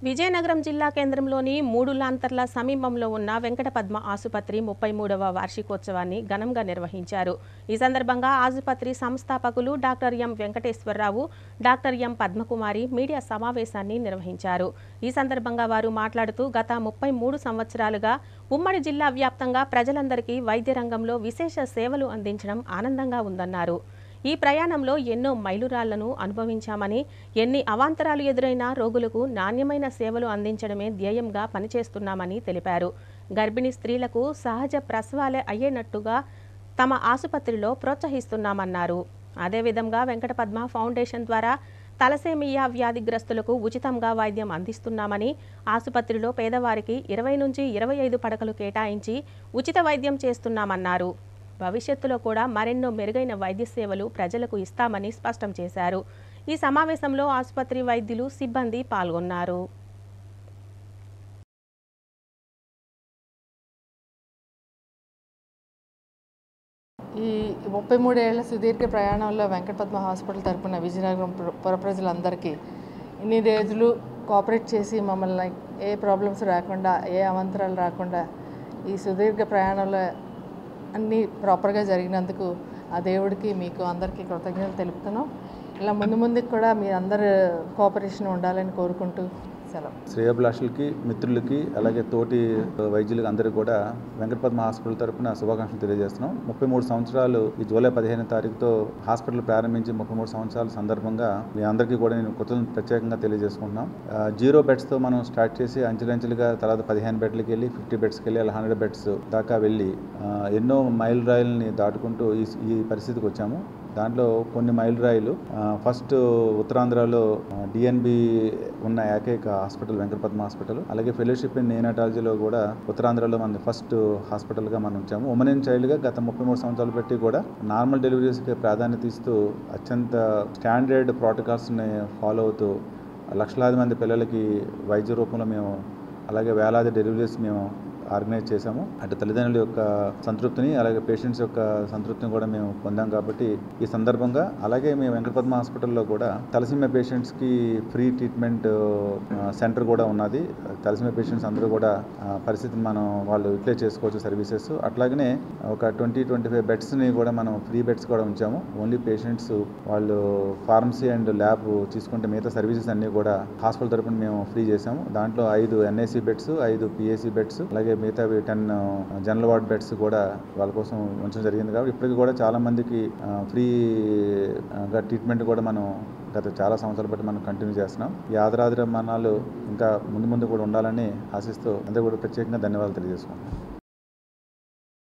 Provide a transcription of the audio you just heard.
విజయనగరం జిల్లా కేంద్రంలోని మూడు లాంతర్ల సమీపంలో ఉన్న వెంకటపద్మ ఆసుపత్రి 33వ వార్షికోత్సవాన్ని ఘనంగా నిర్వహించారు. ఈ సందర్భంగా ఆసుపత్రి సంస్థాపకులు doctor M Venkateswara Rao, doctor M Padmakumari media సమావేశాన్ని నిర్వహించారు. ఈ సందర్భంగా వారు మాట్లాడుతూ గత 33 సంవత్సరాలుగా ఉమ్మడి జిల్లా వ్యాప్తంగా ప్రజలందరికీ వైద్య రంగంలో విశేష సేవలు అందించడం ఆనందంగా ఉందన్నారు. ఈ ప్రయాణంలో ఎన్నో మైలురాళ్లను అనుభవించామని, ఎన్ని అవాంతరాలు ఎదురైనా రోగులకు నాణ్యమైన సేవలు అందించడమే ధ్యేయంగా పనిచేస్తున్నామని తెలిపారు. గర్భిణీ స్త్రీలకు సహజ ప్రసవాలే అయ్యేనట్టుగా తమ ఆసుపత్రిలో ప్రోత్సహిస్తున్నామన్నారు. అదేవిధంగా వెంకటపద్మ ఫౌండేషన్ ద్వారా తలసేమియా వ్యాధిగ్రస్తులకు ఉచితంగా వైద్యం అందిస్తున్నామని, ఆసుపత్రిలో పేదవారికి 20 నుంచి 25 పడకలు కేటాయించి ఉచిత వైద్యం చేస్తున్నామన్నారు. భవిష్యత్తులో కూడా మరెన్నో మెరుగైన వైద్య సేవలు ప్రజలకు ఇస్తామని స్పష్టం చేశారు. ఈ సమావేశంలో ఆసుపత్రి వైద్యులు, సిబ్బంది పాల్గొన్నారు. ఈ 33 ఏళ్ల సుదీర్ఘ ప్రయాణంలో వెంకటపద్మ హాస్పిటల్ తరపున విజయనగరం పుర ప్రజలందరికీ ఇన్ని రోజులు కోఆపరేట్ చేసి మమ్మల్ని ఏ ప్రాబ్లమ్స్ రాకుండా, ఏ అవాంతరాలు రాకుండా ఈ సుదీర్ఘ ప్రయాణంలో అన్నీ ప్రాపర్గా జరిగినందుకు ఆ దేవుడికి, మీకు అందరికీ కృతజ్ఞతలు తెలుపుతున్నాం. ఇలా ముందుకు కూడా మీ అందరు కోఆపరేషన్ ఉండాలని కోరుకుంటూ సెలవు. శ్రేయోభిలాషులకి, మిత్రులకి, అలాగే తోటి వైద్యులకి అందరికీ కూడా వెంకటపద్మ హాస్పిటల్ తరపున శుభాకాంక్షలు తెలియజేస్తున్నాం. 33 సంవత్సరాలు ఈ జూలై 15వ తారీఖుతో హాస్పిటల్ ప్రారంభించి 33 సంవత్సరాల సందర్భంగా మీ అందరికీ కూడా నేను కృతజ్ఞతలు ప్రత్యేకంగా తెలియజేసుకుంటున్నాం. 0 బెడ్స్తో మనం స్టార్ట్ చేసి అంచెలంచెలుగా తర్వాత 15 బెడ్లకి వెళ్ళి 50 బెడ్స్కి వెళ్ళి అలా 100 బెడ్స్ దాకా వెళ్ళి ఎన్నో మైల్ రాయిల్ని దాటుకుంటూ ఈ పరిస్థితికి వచ్చాము. దాంట్లో కొన్ని మైలురాయిలు, ఫస్ట్ ఉత్తరాంధ్రలో డిఎన్బి ఉన్న ఏకైక హాస్పిటల్ వెంకటపద్మ హాస్పిటల్. అలాగే ఫెలోషిప్ ఇన్ నేనాటాలజీలో కూడా ఉత్తరాంధ్రలో మన ఫస్ట్ హాస్పిటల్గా మనం ఉంచాము. ఉమెన్ అండ్ చైల్డ్గా గత 33 సంవత్సరాలు పెట్టి కూడా నార్మల్ డెలివరీస్కి ప్రాధాన్యత ఇస్తూ అత్యంత స్టాండర్డ్ ప్రోటోకాల్స్ని ఫాలో అవుతూ లక్షలాది మంది పిల్లలకి వైద్య రూపంలో మేము, అలాగే వేలాది డెలివరీస్ మేము ఆర్గనైజ్ చేశాము. అటు తల్లిదండ్రుల యొక్క సంతృప్తిని, అలాగే పేషెంట్స్ యొక్క సంతృప్తిని కూడా మేము పొందాం. కాబట్టి ఈ సందర్భంగా అలాగే మేము వెంకటపద్మ హాస్పిటల్లో కూడా తలసీమియా పేషెంట్స్కి ఫ్రీ ట్రీట్మెంట్ సెంటర్ కూడా ఉన్నది. తలసీమియా పేషెంట్స్ అందరూ కూడా పరిస్థితిని వాళ్ళు యూటిలైజ్ చేసుకోవచ్చు సర్వీసెస్. అట్లాగనే ఒక 20-25 బెడ్స్ని కూడా మనం ఫ్రీ బెడ్స్ కూడా ఉంచాము. ఓన్లీ పేషెంట్స్ వాళ్ళు ఫార్మసీ అండ్ ల్యాబ్ తీసుకుంటే మిగతా సర్వీసెస్ అన్నీ కూడా హాస్పిటల్ తరపున మేము ఫ్రీ చేసాము. దాంట్లో 5 ఎన్ఐసి బెడ్స్, 5 పిఏసి బెడ్స్, అలాగే మిగతావి 10 జనరల్ వార్డ్ బెడ్స్ కూడా వాళ్ళ కోసం ఉంచడం జరిగింది. కాబట్టి ఇప్పటికీ కూడా చాలా మందికి ఫ్రీగా ట్రీట్మెంట్ కూడా మనం గత చాలా సంవత్సరాల బట్టి మనం కంటిన్యూ చేస్తున్నాం. ఈ ఆదరాభిమానాలు ఇంకా ముందు కూడా ఉండాలని ఆశిస్తూ అందరూ కూడా ప్రత్యేకంగా ధన్యవాదాలు తెలియజేసుకుంటున్నాం.